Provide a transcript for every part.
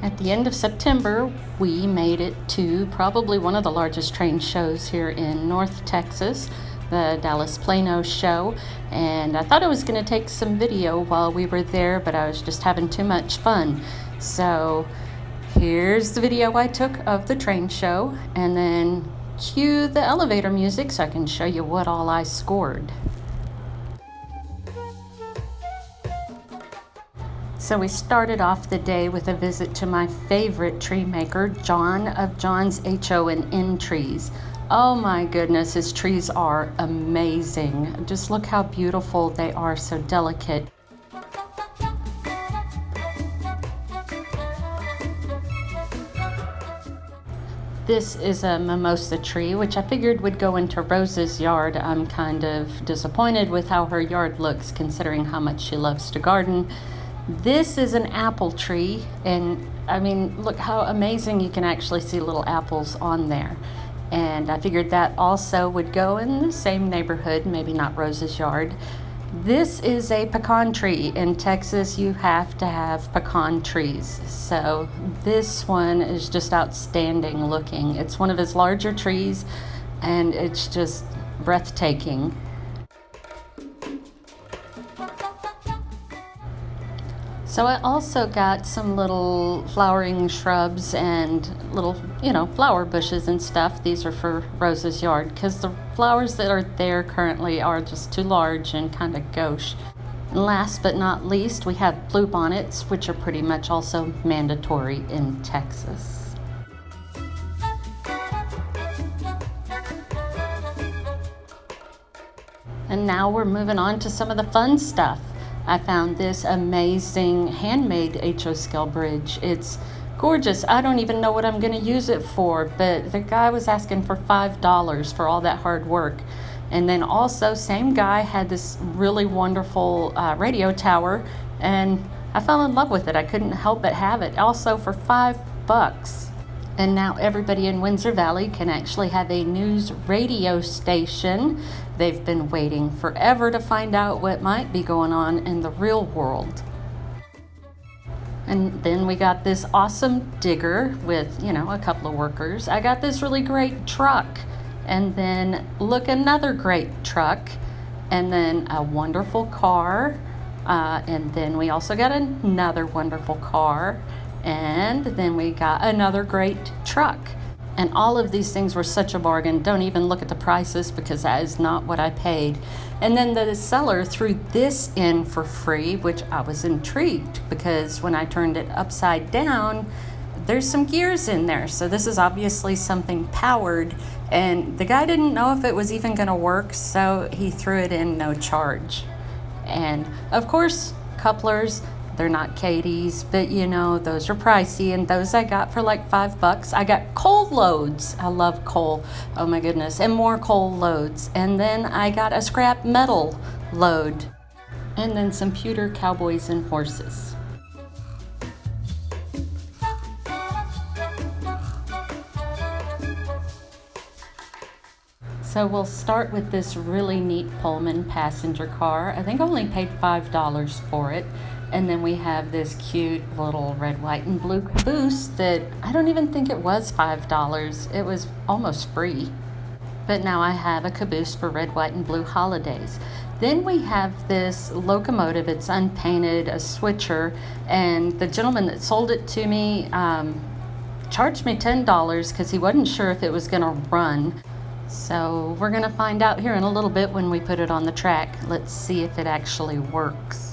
At the end of September, we made it to probably one of the largest train shows here in North Texas, the Dallas Plano Show, and I thought I was going to take some video while we were there, but I was just having too much fun. So here's the video I took of the train show, and then cue the elevator music so I can show you what all I scored. So we started off the day with a visit to my favorite tree maker, John of John's HO&N Trees. Oh my goodness, his trees are amazing. Just look how beautiful they are, so delicate. This is a mimosa tree, which I figured would go into Rose's yard. I'm kind of disappointed with how her yard looks, considering how much she loves to garden. This is an apple tree, and I mean, look how amazing you can actually see little apples on there. And I figured that also would go in the same neighborhood, maybe not Rose's yard. This is a pecan tree. In Texas, you have to have pecan trees. So this one is just outstanding looking. It's one of his larger trees, and it's just breathtaking. So I also got some little flowering shrubs and little, flower bushes and stuff. These are for Rose's yard because the flowers that are there currently are just too large and kind of gauche. And last but not least, we have bluebonnets, which are pretty much also mandatory in Texas. And now we're moving on to some of the fun stuff. I found this amazing handmade HO scale bridge. It's gorgeous. I don't even know what I'm going to use it for, but the guy was asking for $5 for all that hard work. And then also, same guy had this really wonderful radio tower, and I fell in love with it. I couldn't help but have it. Also for $5. And now everybody in Windsor Valley can actually have a news radio station. They've been waiting forever to find out what might be going on in the real world. And then we got this awesome digger with, a couple of workers. I got this really great truck. And then look, another great truck. And then a wonderful car. And then we also got another wonderful car. And then we got another great truck. And all of these things were such a bargain. Don't even look at the prices because that is not what I paid. And then the seller threw this in for free, which I was intrigued because when I turned it upside down, there's some gears in there. So this is obviously something powered. And the guy didn't know if it was even going to work, so he threw it in no charge. And of course, couplers. They're not Katie's, but those are pricey, and those I got for like $5. I got coal loads. I love coal. Oh my goodness. And more coal loads. And then I got a scrap metal load. And then some pewter cowboys and horses. So we'll start with this really neat Pullman passenger car. I think I only paid $5 for it. And then we have this cute little red, white, and blue caboose that I don't even think it was $5. It was almost free. But now I have a caboose for red, white, and blue holidays. Then we have this locomotive. It's unpainted, a switcher, and the gentleman that sold it to me charged me $10 because he wasn't sure if it was going to run. So we're going to find out here in a little bit when we put it on the track. Let's see if it actually works.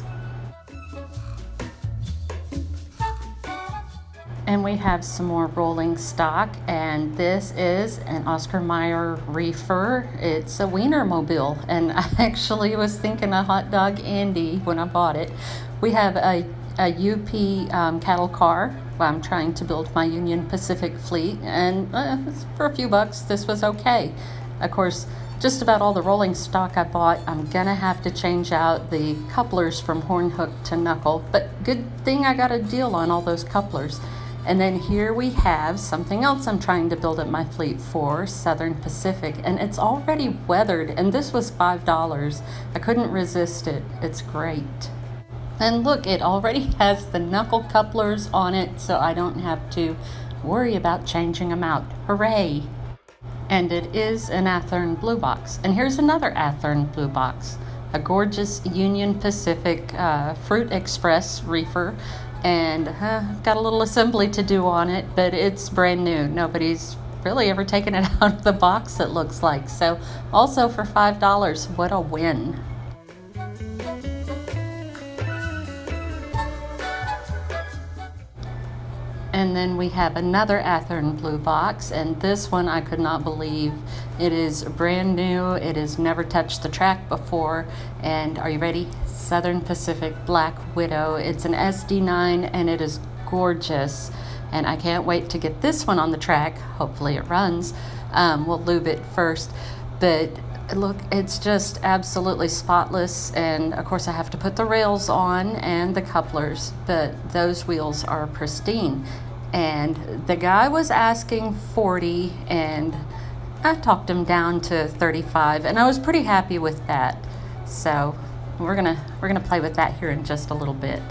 And we have some more rolling stock, and this is an Oscar Mayer reefer. It's a Wienermobile, and I actually was thinking a hot dog Andy when I bought it. We have a UP cattle car. I'm trying to build my Union Pacific fleet, and for a few bucks, this was okay. Of course, just about all the rolling stock I bought, I'm gonna have to change out the couplers from horn hook to knuckle, but good thing I got a deal on all those couplers. And then here we have something else I'm trying to build up my fleet for, Southern Pacific, and it's already weathered, and this was $5. I couldn't resist it. It's great. And look, it already has the knuckle couplers on it, so I don't have to worry about changing them out. Hooray! And it is an Athearn blue box. And here's another Athearn blue box, a gorgeous Union Pacific Fruit Express reefer. And got a little assembly to do on it, but it's brand new. Nobody's really ever taken it out of the box, it looks like. So also for $5, what a win. And then we have another Athearn blue box, and this one I could not believe. It is brand new. It has never touched the track before. And are you ready? Southern Pacific Black Widow. It's an SD9 and it is gorgeous. And I can't wait to get this one on the track. Hopefully it runs. We'll lube it first. But look, it's just absolutely spotless. And of course I have to put the rails on and the couplers, but those wheels are pristine. And the guy was asking 40 and I talked him down to 35, and I was pretty happy with that. So we're gonna play with that here in just a little bit.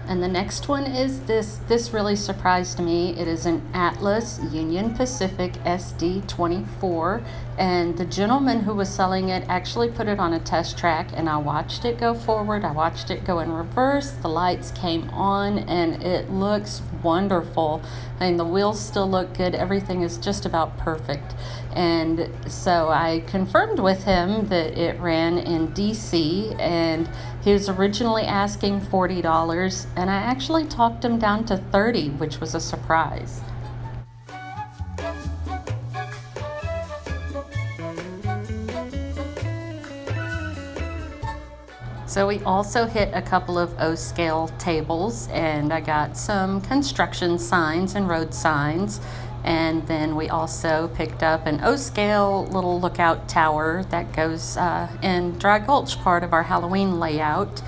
And the next one is this really surprised me. It is an Atlas Union Pacific SD24, and the gentleman who was selling it actually put it on a test track, and I watched it go forward, I watched it go in reverse, the lights came on, and it looks wonderful. I mean, the wheels still look good, everything is just about perfect. And so I confirmed with him that it ran in DC, and he was originally asking $40, and I actually talked him down to $30, which was a surprise. So we also hit a couple of O-scale tables, and I got some construction signs and road signs. And then we also picked up an O-scale little lookout tower that goes in Dry Gulch, part of our Halloween layout.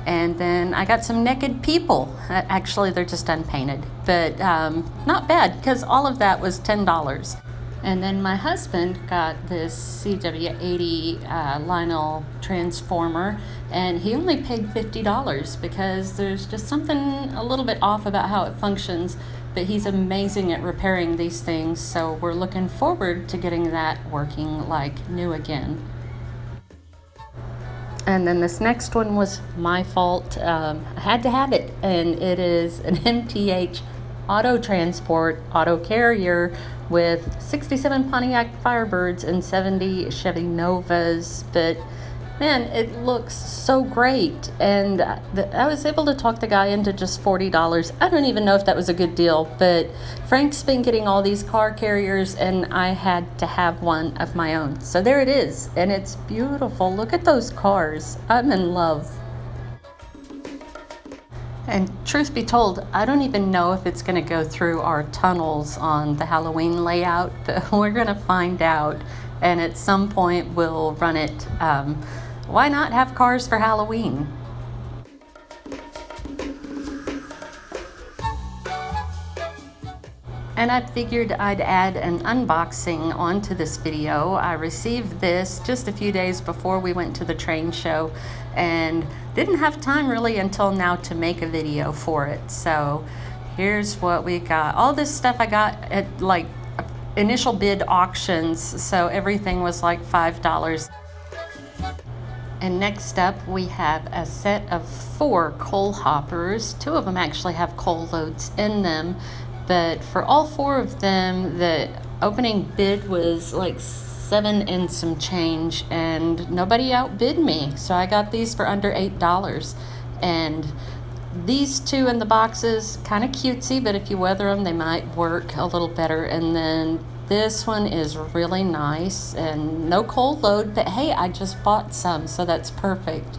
And then I got some naked people. Actually, they're just unpainted, but not bad, because all of that was $10. And then my husband got this CW80 Lionel transformer, and he only paid $50 because there's just something a little bit off about how it functions. But he's amazing at repairing these things, so we're looking forward to getting that working like new again. And then this next one was my fault. I had to have it, and it is an MTH auto transport, auto carrier with 67 Pontiac Firebirds and 70 Chevy Novas. But man, it looks so great, and I was able to talk the guy into just $40. I don't even know if that was a good deal, but Frank's been getting all these car carriers, and I had to have one of my own. So there it is, and it's beautiful. Look at those cars. I'm in love. And truth be told, I don't even know if it's going to go through our tunnels on the Halloween layout, but we're going to find out, and at some point we'll run it. Why not have cars for Halloween? And I figured I'd add an unboxing onto this video. I received this just a few days before we went to the train show, and didn't have time really until now to make a video for it. So here's what we got. All this stuff I got at like initial bid auctions, so everything was like $5. And next up, we have a set of 4 coal hoppers. 2 of them actually have coal loads in them, but for all 4 of them, the opening bid was like 7 and some change, and nobody outbid me. So I got these for under $8. And these 2 in the boxes, kind of cutesy, but if you weather them, they might work a little better. And then this one is really nice and no coal load, but hey, I just bought some, so that's perfect.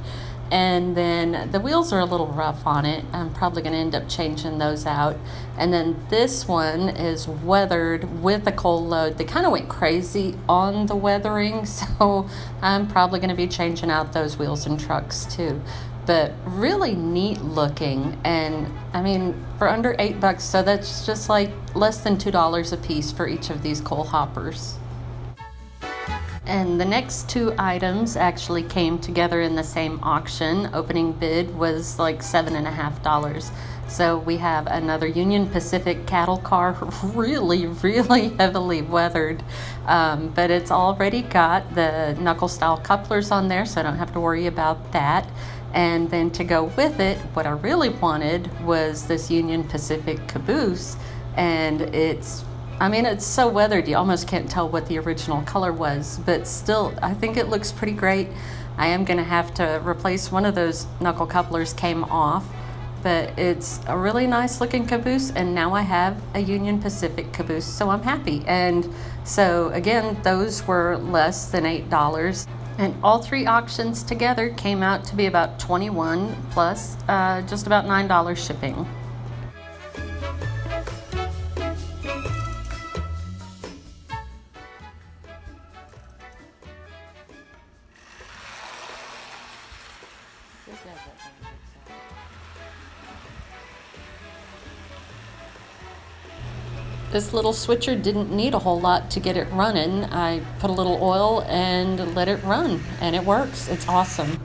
And then the wheels are a little rough on it. I'm probably going to end up changing those out. And then this one is weathered with a coal load. They kind of went crazy on the weathering, so I'm probably going to be changing out those wheels and trucks too. But really neat looking, and I mean, for under $8, so that's just like less than $2 a piece for each of these coal hoppers. And the next two items actually came together in the same auction. Opening bid was like $7.50. So we have another Union Pacific cattle car, really, really heavily weathered. But it's already got the knuckle style couplers on there, so I don't have to worry about that. And then to go with it, what I really wanted was this Union Pacific caboose. And it's so weathered, you almost can't tell what the original color was, but still, I think it looks pretty great. I am gonna have to replace one of those knuckle couplers, came off, but it's a really nice looking caboose, and now I have a Union Pacific caboose, so I'm happy. And so again, those were less than $8. And all three auctions together came out to be about $21 plus just about $9 shipping. This little switcher didn't need a whole lot to get it running. I put a little oil and let it run, and it works. It's awesome.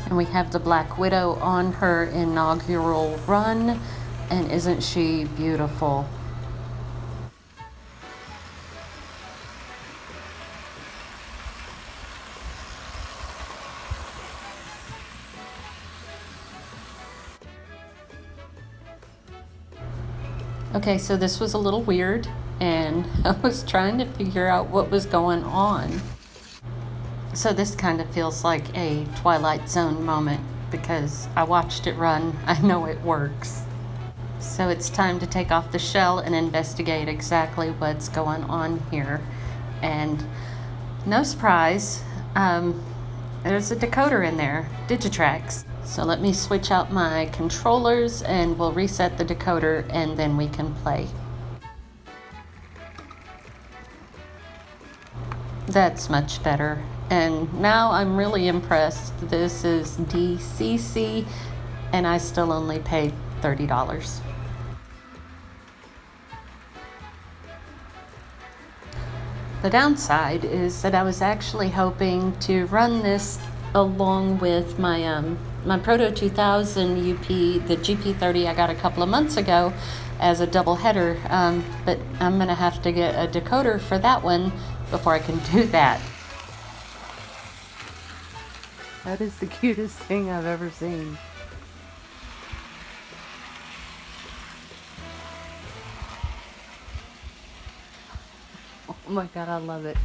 And we have the Black Widow on her inaugural run, and isn't she beautiful? Okay, so this was a little weird, and I was trying to figure out what was going on. So this kind of feels like a Twilight Zone moment because I watched it run. I know it works. So it's time to take off the shell and investigate exactly what's going on here. And no surprise, there's a decoder in there, Digitrax. So let me switch out my controllers and we'll reset the decoder and then we can play. That's much better. And now I'm really impressed. This is DCC and I still only paid $30. The downside is that I was actually hoping to run this along with my my Proto 2000 UP, the GP30 I got a couple of months ago as a double header, but I'm gonna have to get a decoder for that one before I can do that. That is the cutest thing I've ever seen. Oh my God, I love it.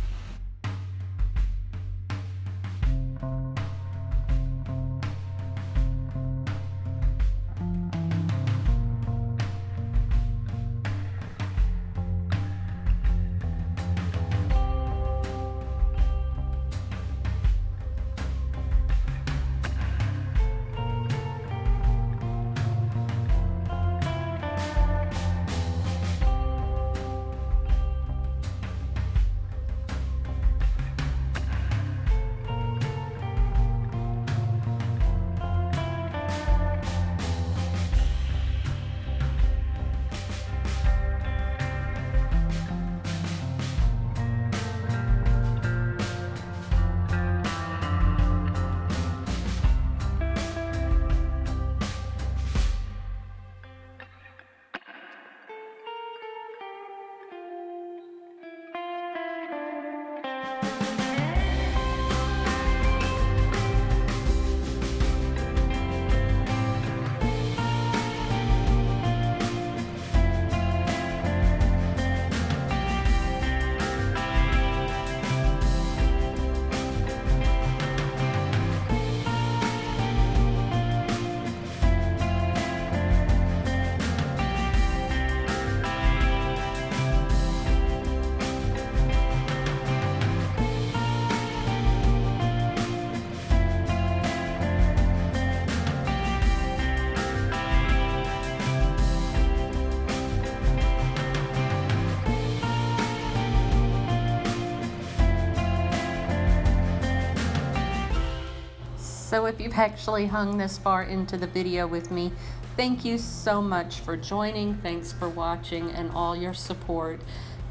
So if you've actually hung this far into the video with me, thank you so much for joining. Thanks for watching and all your support.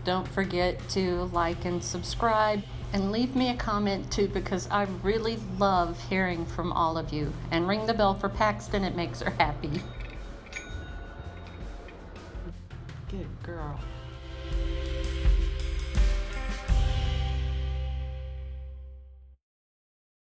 Don't forget to like and subscribe, and leave me a comment too, because I really love hearing from all of you. And ring the bell for Paxton, it makes her happy. Good girl.